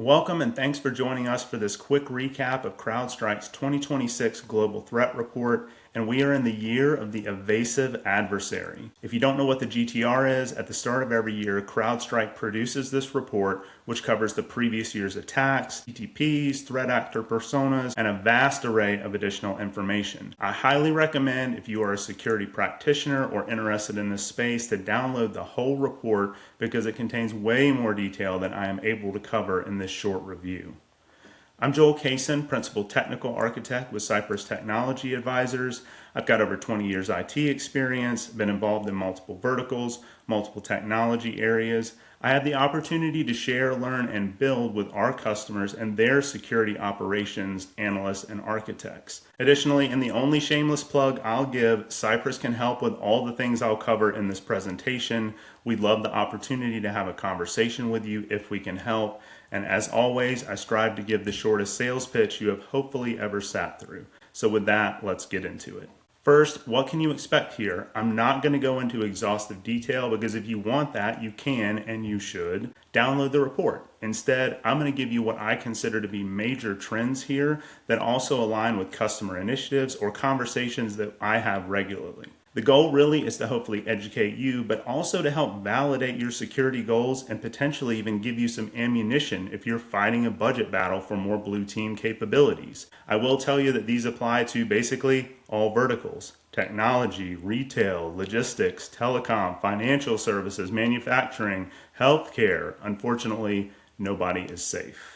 Welcome and thanks for joining us for this quick recap of Crowdstrike's 2026 Global Threat Report, and we are in the year of the evasive adversary. If you don't know what the GTR is, at the start of every year, CrowdStrike produces this report, which covers the previous year's attacks, TTPs, threat actor personas, and a vast array of additional information. I highly recommend, if you are a security practitioner or interested in this space, to download the whole report because it contains way more detail than I am able to cover in this short review. I'm Joel Cason, Principal Technical Architect with Cypress Tech Advisors. I've got over 20 years IT experience, been involved in multiple verticals, multiple technology areas. I have the opportunity to share, learn, and build with our customers and their security operations analysts and architects. Additionally, and the only shameless plug I'll give, Cypress can help with all the things I'll cover in this presentation. We'd love the opportunity to have a conversation with you if we can help. And as always, I strive to give the shortest sales pitch you have hopefully ever sat through. So with that, let's get into it. First, what can you expect here? I'm not going to go into exhaustive detail because if you want that, you can and you should download the report. Instead, I'm going to give you what I consider to be major trends here that also align with customer initiatives or conversations that I have regularly. The goal really is to hopefully educate you, but also to help validate your security goals and potentially even give you some ammunition if you're fighting a budget battle for more blue team capabilities. I will tell you that these apply to basically all verticals: technology, retail, logistics, telecom, financial services, manufacturing, healthcare. Unfortunately, nobody is safe.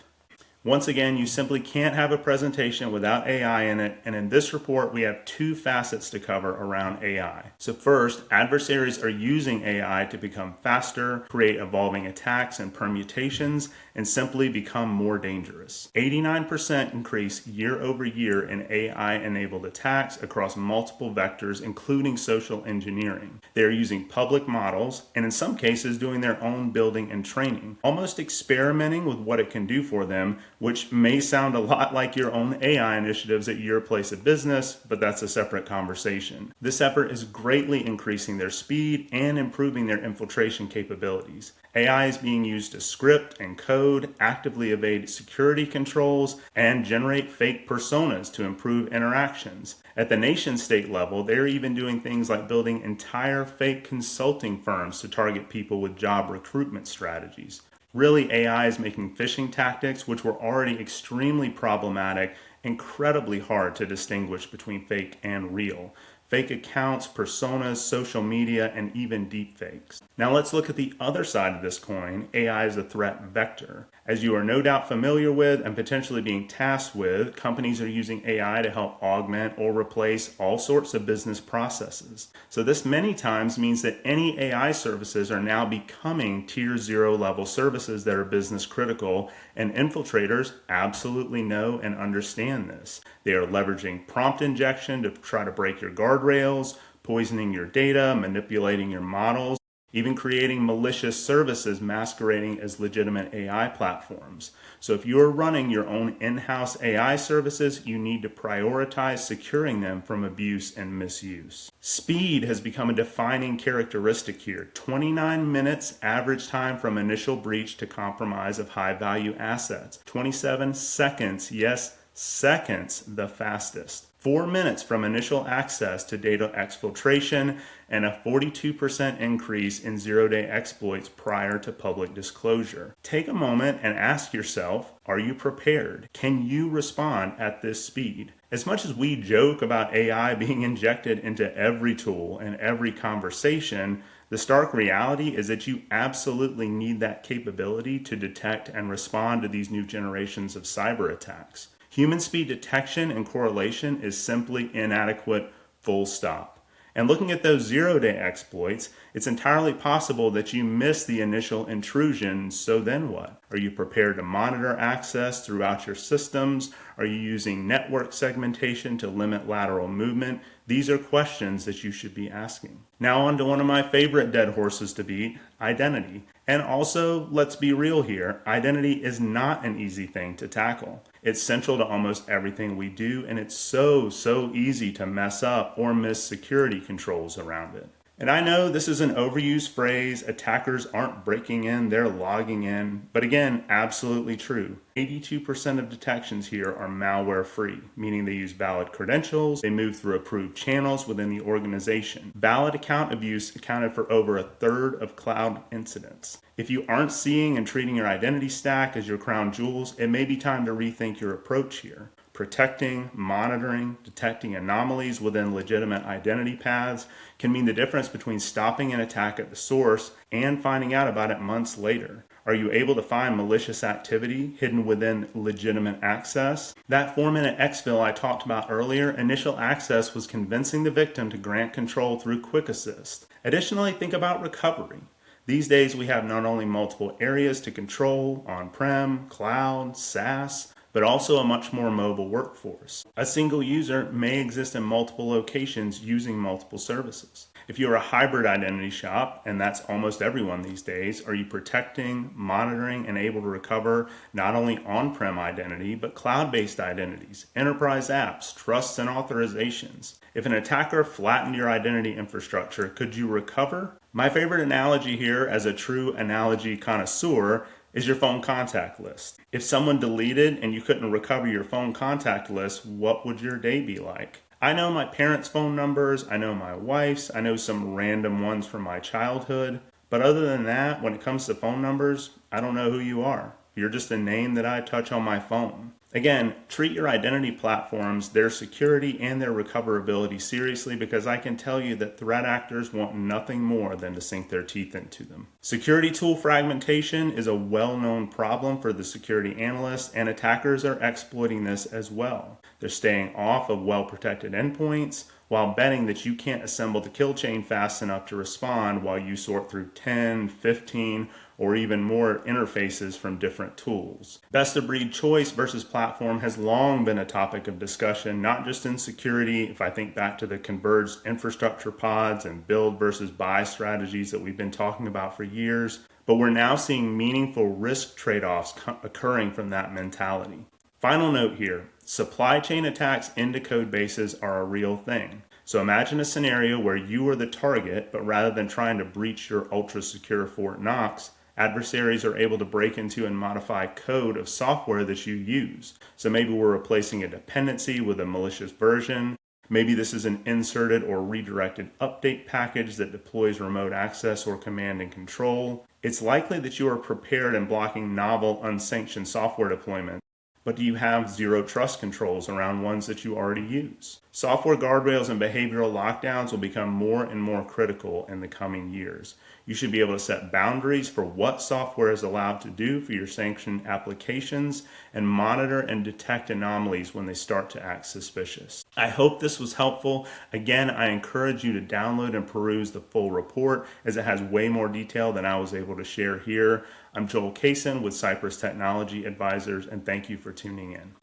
Once again, you simply can't have a presentation without AI in it, and in this report we have two facets to cover around AI. So first, adversaries are using AI to become faster, create evolving attacks and permutations, and simply become more dangerous. 89% increase year over year in AI-enabled attacks across multiple vectors, including social engineering. They are using public models, and in some cases doing their own building and training, almost experimenting with what it can do for them, which may sound a lot like your own AI initiatives at your place of business, but that's a separate conversation. This effort is greatly increasing their speed and improving their infiltration capabilities. AI is being used to script and code, actively evade security controls, and generate fake personas to improve interactions. At the nation-state level, they're even doing things like building entire fake consulting firms to target people with job recruitment strategies. Really, AI is making phishing tactics, which were already extremely problematic, incredibly hard to distinguish between fake and real. Fake accounts, personas, social media, and even deepfakes. Now let's look at the other side of this coin. AI is a threat vector. As you are no doubt familiar with and potentially being tasked with, companies are using AI to help augment or replace all sorts of business processes. So this many times means that any AI services are now becoming tier 0 level services that are business critical, and infiltrators absolutely know and understand this. They are leveraging prompt injection to try to break your guardrails, poisoning your data, manipulating your models, even creating malicious services masquerading as legitimate AI platforms. So if you're running your own in-house AI services, you need to prioritize securing them from abuse and misuse. Speed has become a defining characteristic here. 29 minutes average time from initial breach to compromise of high-value assets. 27 seconds, yes, seconds, the fastest. 4 minutes from initial access to data exfiltration, and a 42% increase in zero-day exploits prior to public disclosure. Take a moment and ask yourself, are you prepared? Can you respond at this speed? As much as we joke about AI being injected into every tool and every conversation, the stark reality is that you absolutely need that capability to detect and respond to these new generations of cyber attacks. Human speed detection and correlation is simply inadequate, full stop. And looking at those zero-day exploits, it's entirely possible that you miss the initial intrusion, so then what? Are you prepared to monitor access throughout your systems? Are you using network segmentation to limit lateral movement? These are questions that you should be asking. Now on to one of my favorite dead horses to beat, identity. And also, let's be real here, identity is not an easy thing to tackle. It's central to almost everything we do, and it's so easy to mess up or miss security controls around it. And I know this is an overused phrase. Attackers aren't breaking in, they're logging in. But again, absolutely true. 82% of detections here are malware free, meaning they use valid credentials, they move through approved channels within the organization. Valid account abuse accounted for over a third of cloud incidents. If you aren't seeing and treating your identity stack as your crown jewels, it may be time to rethink your approach here. Protecting, monitoring, detecting anomalies within legitimate identity paths can mean the difference between stopping an attack at the source and finding out about it months later. Are you able to find malicious activity hidden within legitimate access? That 4-minute exfil I talked about earlier, initial access was convincing the victim to grant control through Quick Assist. Additionally, think about recovery. These days we have not only multiple areas to control, on-prem, cloud, SaaS, but also a much more mobile workforce. A single user may exist in multiple locations using multiple services. If you're a hybrid identity shop, and that's almost everyone these days, are you protecting, monitoring, and able to recover not only on-prem identity, but cloud-based identities, enterprise apps, trusts, and authorizations? If an attacker flattened your identity infrastructure, could you recover? My favorite analogy here, as a true analogy connoisseur, is your phone contact list. If someone deleted and you couldn't recover your phone contact list, what would your day be like? I know my parents' phone numbers, I know my wife's, I know some random ones from my childhood, but other than that, when it comes to phone numbers, I don't know who you are. You're just a name that I touch on my phone. Again, treat your identity platforms, their security and their recoverability seriously, because I can tell you that threat actors want nothing more than to sink their teeth into them. Security tool fragmentation is a well-known problem for the security analysts, and attackers are exploiting this as well. They're staying off of well-protected endpoints while betting that you can't assemble the kill chain fast enough to respond while you sort through 10, 15, or even more interfaces from different tools. Best of breed choice versus platform has long been a topic of discussion, not just in security. If I think back to the converged infrastructure pods and build versus buy strategies that we've been talking about for years, but we're now seeing meaningful risk trade-offs occurring from that mentality. Final note here, supply chain attacks into code bases are a real thing. So imagine a scenario where you are the target, but rather than trying to breach your ultra-secure Fort Knox, adversaries are able to break into and modify code of software that you use. So maybe we're replacing a dependency with a malicious version. Maybe this is an inserted or redirected update package that deploys remote access or command and control. It's likely that you are prepared in blocking novel, unsanctioned software deployments. But do you have zero trust controls around ones that you already use? Software guardrails and behavioral lockdowns will become more and more critical in the coming years. You should be able to set boundaries for what software is allowed to do for your sanctioned applications and monitor and detect anomalies when they start to act suspicious. I hope this was helpful. Again, I encourage you to download and peruse the full report, as it has way more detail than I was able to share here. I'm Joel Cason with Cypress Tech Advisors, and thank you for tuning in.